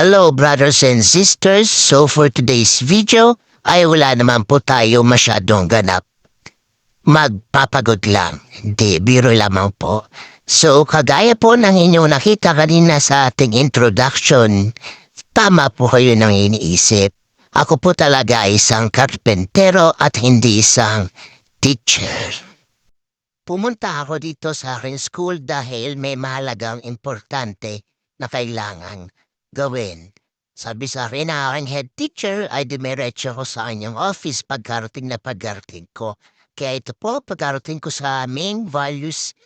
Hello brothers and sisters, so for today's video ay wala naman po tayo masyadong ganap. Magpapagod lang, hindi, biro lamang po. So kagaya po ng inyong nakita kanina sa ating introduction, tama po kayo ng iniisip. Ako po talaga ay isang karpentero at hindi isang teacher. Pumunta ako dito sa aking school dahil may mahalagang importante na kailangan gawin. Sabi sa akin na aking head teacher ay dumiretso ko sa kanyang office pagkarating ko. Kaya ito po, pagkarating ko sa main values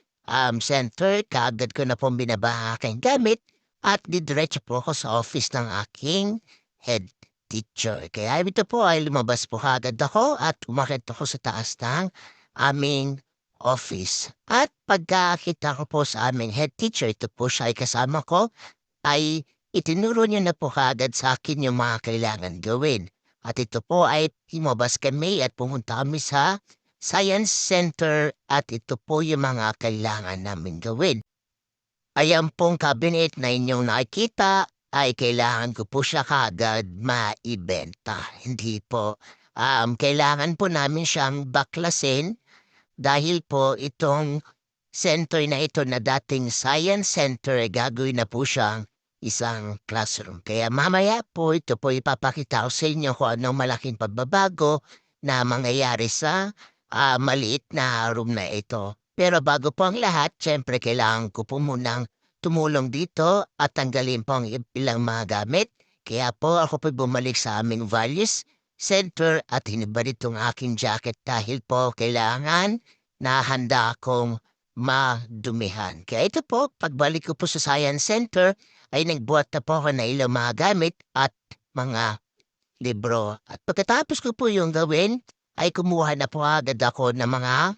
center, kaagad ko na pong binaba ang aking gamit at didiretso po ako sa office ng aking head teacher. Kaya ito po ay lumabas po agad ako at umakit ako sa taas ng aming office. At pagkakita ko po sa aming head teacher, ito po siya ay kasama ko, ay itinuro niya na po kaagad sa akin yung mga kailangan gawin. At ito po ay lumabas kami at pumunta kami sa Science Center at ito po yung mga kailangan namin gawin. Ayan pong cabinet na inyong nakikita ay kailangan ko po siya kaagad maibenta. Hindi po. Kailangan po namin siyang baklasin dahil po itong center na ito na dating Science Center ay gagawin na po siyang isang classroom. Kaya mamaya po ito po ipapakita ko sa inyo kung anong malaking pagbabago na mangyayari sa maliit na room na ito. Pero bago po ang lahat, syempre kailangan ko po munang tumulong dito at tanggalin po ang ilang mga gamit. Kaya po ako po bumalik sa aming values center at hinibad itong aking jacket dahil po kailangan na handa akong madumihan. Kaya ito po, pagbalik ko po sa Science Center, ay nagbuhat na po ako na ilang mga gamit at mga libro. At pagkatapos ko po yung gawin, ay kumuha na po agad ako ng mga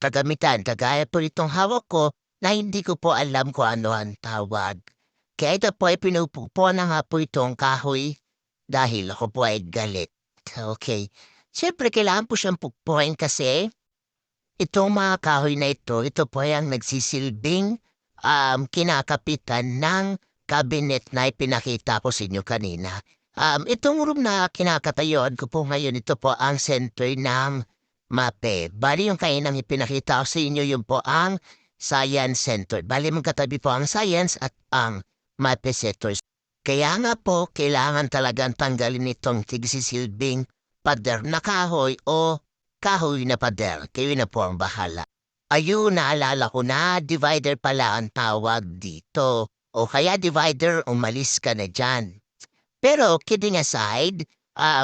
kagamitan. Kagaya po itong hawak ko na hindi ko po alam kung ano ang tawag. Kaya ito po ay pinupupo na nga po itong kahoy dahil ako po ay galit. Okay. Siyempre, kailangan po siyang pukpuin kasi itong mga kahoy na ito po ay ang nagsisilbing kinakapitan ng cabinet na ipinakita ko sa inyo kanina. Itong room na kinakatayuan ko po ngayon, ito po ang center ng MAPE. Bali yung kainang ipinakita ko sa inyo, yun po ang Science Center. Bali magkatabi po ang Science at ang MAPE Centers. Kaya nga po, kailangan talagang tanggalin itong tigsisilbing pader na kahoy o kahoy na pader. Kayo na po ang bahala. Ayun, naalala ko na, divider pala ang tawag dito. O kaya divider, umalis ka na dyan. Pero kidding aside,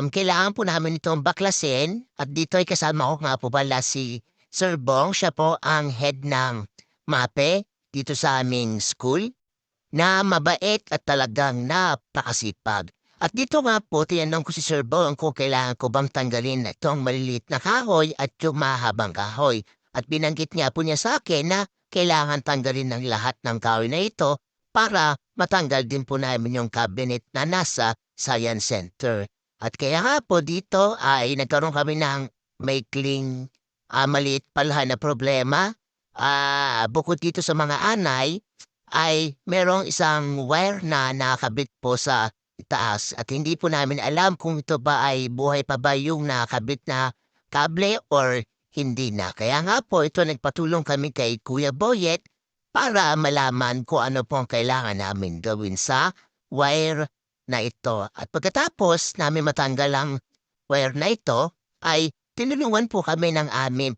kailangan po namin itong baklasin at dito ay kasama ko nga po pala si Sir Bong. Siya po ang head ng MAPE dito sa aming school na mabait at talagang napakasipag. At dito nga po, tinanong ko si Sir Bong kung kailangan ko bang tanggalin itong maliliit na kahoy at yung mahabang kahoy. At binanggit niya po niya sa akin na kailangan tanggalin ng lahat ng kahoy na ito para matanggal din po namin yung cabinet na nasa Science Center. At kaya nga po dito ay nagkaroon kami ng maikling maliit pala na problema. Bukod dito sa mga anay, ay merong isang wire na nakabit po sa taas at hindi po namin alam kung ito ba ay buhay pa ba yung nakabit na kable or hindi na. Kaya nga po ito nagpatulong kami kay Kuya Boyet para malaman kung ano po ang kailangan namin gawin sa wire na ito. At pagkatapos namin matanggal ang wire na ito, ay tinulungan po kami ng aming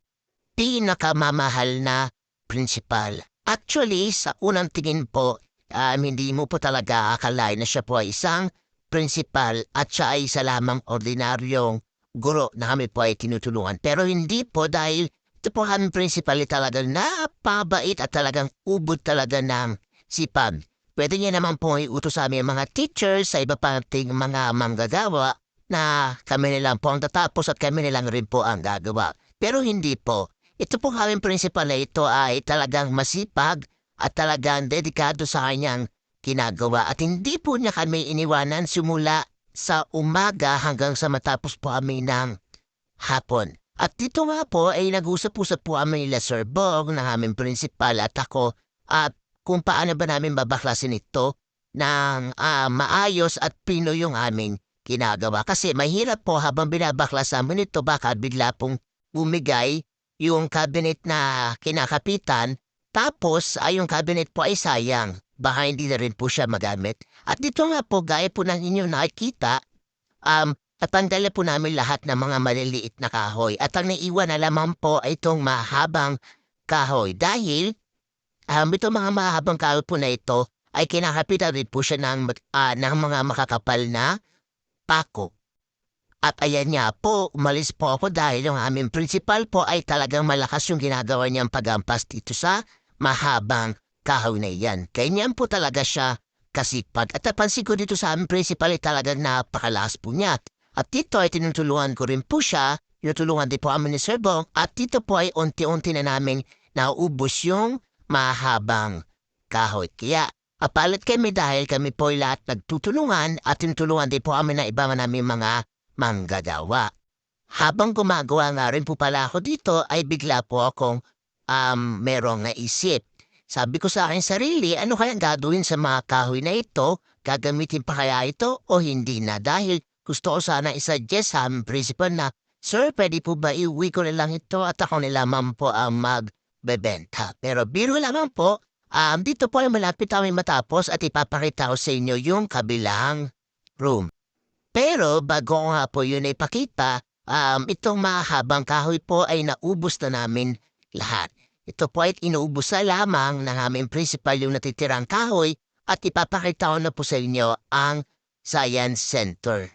pinakamamahal na principal. Actually, sa unang tingin po, hindi mo po talaga akalain na siya po ay isang principal at siya ay isa lamang ordinaryong guro na kami po ay tinutulungan. Pero hindi po dahil ito po kami principal ay talagang napabait at talagang ubod talaga ng sipag. Pwede niya naman po iutos sa aming mga teachers sa iba pating mga manggagawa na kami nilang po ang tatapos at kami nilang rin po ang gagawa. Pero hindi po. Ito po kaming principal na ito ay talagang masipag at talagang dedikado sa kanyang ginagawa. At hindi po niya kami iniwanan simula sa umaga hanggang sa matapos po kami ng hapon. At dito nga po ay nag-usap-usap po kami nila Sir Bong ng aming principal at ako at kung paano ba namin babaklasin ito ng maayos at pino yung aming ginagawa. Kasi mahirap po habang binabaklas namin ito, baka bigla pong bumigay yung cabinet na kinakapitan, tapos yung cabinet po ay sayang. Baka hindi na rin po siya magamit. At dito nga po, gaya po ng inyong nakikita, tatanggalin po namin lahat ng mga maliliit na kahoy. At ang naiwan na lamang po ay itong mahabang kahoy. Dahil itong mga mahabang kahoy po na ito ay kinakapitan rin po siya ng mga makakapal na pako. At ayan nga po, umalis po ako dahil yung aming principal po ay talagang malakas yung ginagawa niyang pagampas dito sa mahabang kahoy na iyan. Kaya niyan po talaga siya kasipag. At napansin ko dito sa aming principal ay talagang napakalakas po niya. At dito ay tinutulungan ko rin po siya, tinutulungan din po amin ni Sir Bong, at dito po ay unti-unti na namin nauubos yung mahabang kahoy. Kaya apalit kami dahil kami po ay lahat nagtutulungan at tinutulungan din po amin na iba namin mga manggagawa. Habang gumagawa nga rin po pala ako dito ay bigla po akong merong naisip. Sabi ko sa akin sarili, ano kaya gagawin sa mga kahoy na ito? Gagamitin pa kaya ito o hindi na? Dahil gusto ko sana isuggest sa aming principal na, Sir, pwede po ba iuwi ko na lang ito at ako na lamang po ang magbebenta? Pero biro lamang po, dito po ay malapit kami matapos at ipapakita ko sa inyo yung kabilang room. Pero bago ko nga po yun ipakita, itong mahabang kahoy po ay naubos na namin lahat. Ito po ay inuubos na lamang ng aming principal yung natitirang kahoy at ipapakita ko na po sa inyo ang Science Center.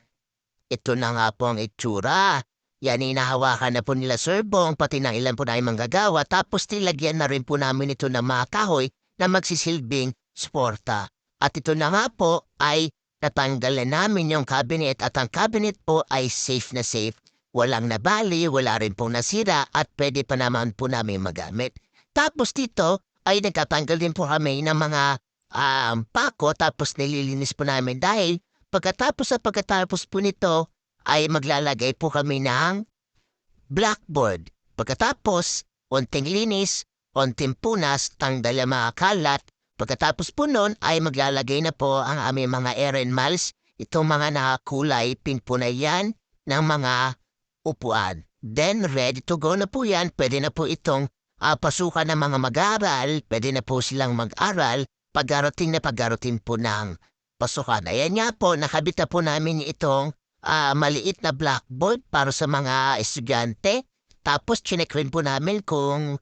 Ito na nga po ang itsura. Yan inahawakan na po nila Sir Bong, pati ng ilan po na manggagawa, tapos nilagyan na rin po namin ito ng mga kahoy na magsisilbing sporta. At ito na nga po ay natanggalan namin yung cabinet at ang cabinet po ay safe na safe. Walang nabali, wala rin pong nasira at pwede pa naman po namin magamit. Tapos dito ay nagtatanggal din po kami ng mga pako tapos nililinis po namin dahil pagkatapos po nito ay maglalagay po kami ng blackboard. Pagkatapos, onting linis, onting punas, tanggal ang mga kalat. Pagkatapos po nun ay maglalagay na po ang aming mga air-and-miles, itong mga nakakulay pink po na yan, ng mga upuan. Then ready to go na po yan, pwede na po itong pasukan ng mga mag-aaral, pwede na po silang mag-aral, pagarating po ng pasukan. Ayan nga po, nakabit na po namin itong maliit na blackboard para sa mga estudyante. Tapos chinek rin po namin kung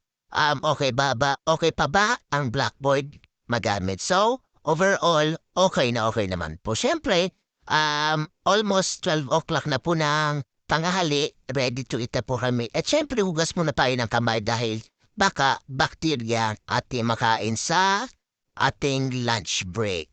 okay pa ba ang blackboard magamit. So, overall, okay naman po. Siyempre, almost 12 o'clock na po ng tanghali, ready to eat na po kami. At siyempre, hugas muna tayo ng kamay dahil baka bakterya ating makain sa ating lunch break.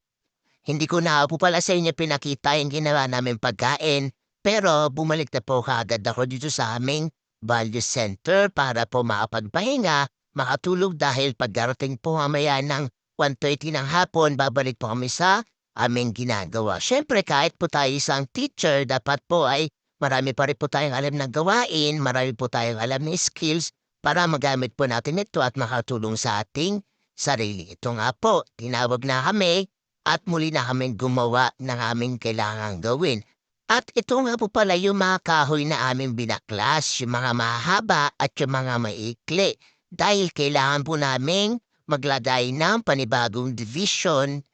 Hindi ko na po pala sa inyo pinakita yung ginawa namin pagkain, pero bumalik na po kaagad ako dito sa aming value center para po makapagpahinga, makatulog dahil pagdarating po mamaya ng 1:30 ng hapon, babalik po kami sa aming ginagawa. Siyempre, kahit po tayo isang teacher, dapat po ay marami pa rin po tayong alam na gawain, marami po tayong alam na skills para magamit po natin ito at makatulong sa ating sarili. Ito nga po, tinawag na kami at muli na kami gumawa ng aming kailangang gawin. At ito nga po pala yung mga kahoy na aming binaklas, yung mga mahaba at yung mga maikli. Dahil kailangan po namin maglagay ng panibagong division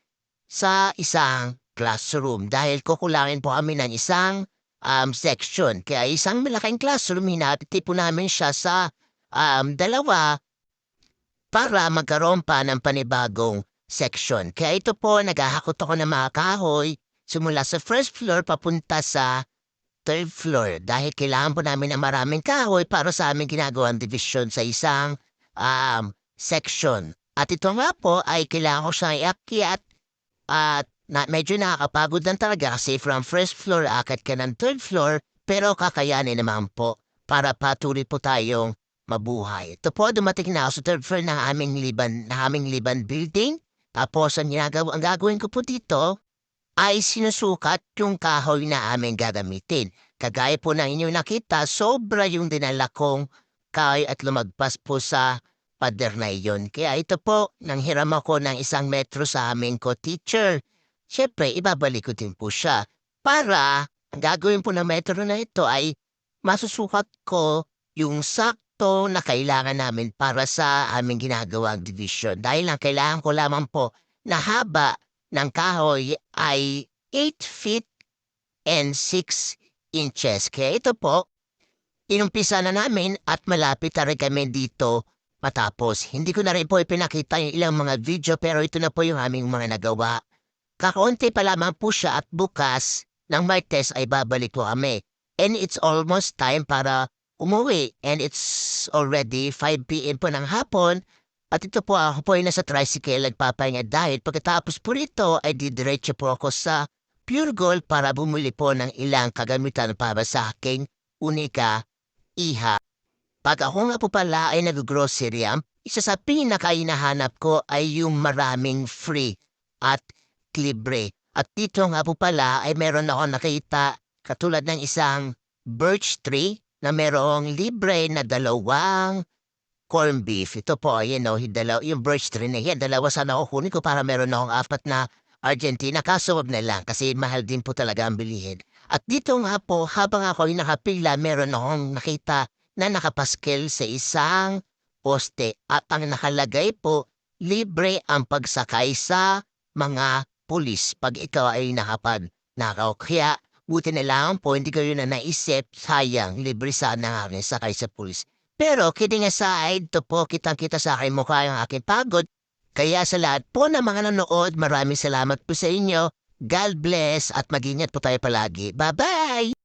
sa isang classroom. Dahil kukulangin po kami ng isang section. Kaya isang malaking classroom, hinatiti po namin siya sa dalawa para magkaroon pa ng panibagong section. Kaya ito po, naghahakot ako ng mga kahoy simula sa first floor papunta sa third floor. Dahil kailangan po namin ng maraming kahoy para sa aming ginagawang division sa isang section. At ito nga po ay kailangan ko siyang iakyat at medyo nakakapagod lang talaga kasi from first floor akat ka ng third floor pero kakayanin naman po para patuloy po tayong mabuhay. Ito po, dumating na ako sa third floor ng aming liban building. Tapos ang gagawin ko po dito ay sinusukat yung kahoy na aming gagamitin. Kagaya po ng inyong nakita, sobra yung dinala kong kahoy at lumagpas po sa pader na iyon. Kaya ito po, nanghiram ako ng 1 metro sa aming co-teacher. syempre ibabalik ko din po siya para ang gagawin po ng metro na ito ay masusukat ko yung sakto na kailangan namin para sa aming ginagawang division. Dahil ang kailangan ko lamang po na haba ng kahoy ay 8 feet and 6 inches. Kaya ito po, inumpisa na namin at malapit na rin kami dito matapos. Hindi ko na rin po ipinakita yung ilang mga video pero ito na po yung aming mga nagawa. Kakaunti pa lamang po siya at bukas ng Martes ay babalik po kami. And it's almost time para umuwi. And it's already 5 p.m. po ng hapon. At ito po ako po ay nasa tricycle nagpapahinga dahil pagkatapos po rito ay didiretso po ako sa Pure Gold para bumili po ng ilang kagamitan para sa aking unika iha. Pag ako nga po pala ay nag-grocery, isa sa pinaka-hinahanap ko ay yung maraming free at libre. At dito nga po pala ay meron ako nakita katulad ng isang birch tree na merong libre na 2 corn beef. Ito po, yung birch tree na yan. 2 sana ako kunin ko para meron akong 4 na Argentina. Kaso wag na lang kasi mahal din po talaga ang bilihin. At dito nga po, habang ako ay nakapila, meron akong nakita na nakapaskel sa isang poste. At ang nakalagay po, libre ang pagsakay sa mga pulis pag ikaw ay nakapag-nakaw. Kaya buti na lang po, hindi ko yun na naisip, sayang, libre sana nga sakay sa pulis. Pero kidding aside, to po kitang-kita sa aking mukha yung aking pagod. Kaya sa lahat po ng mga nanood, maraming salamat po sa inyo. God bless at mag-ingat po tayo palagi. Bye-bye!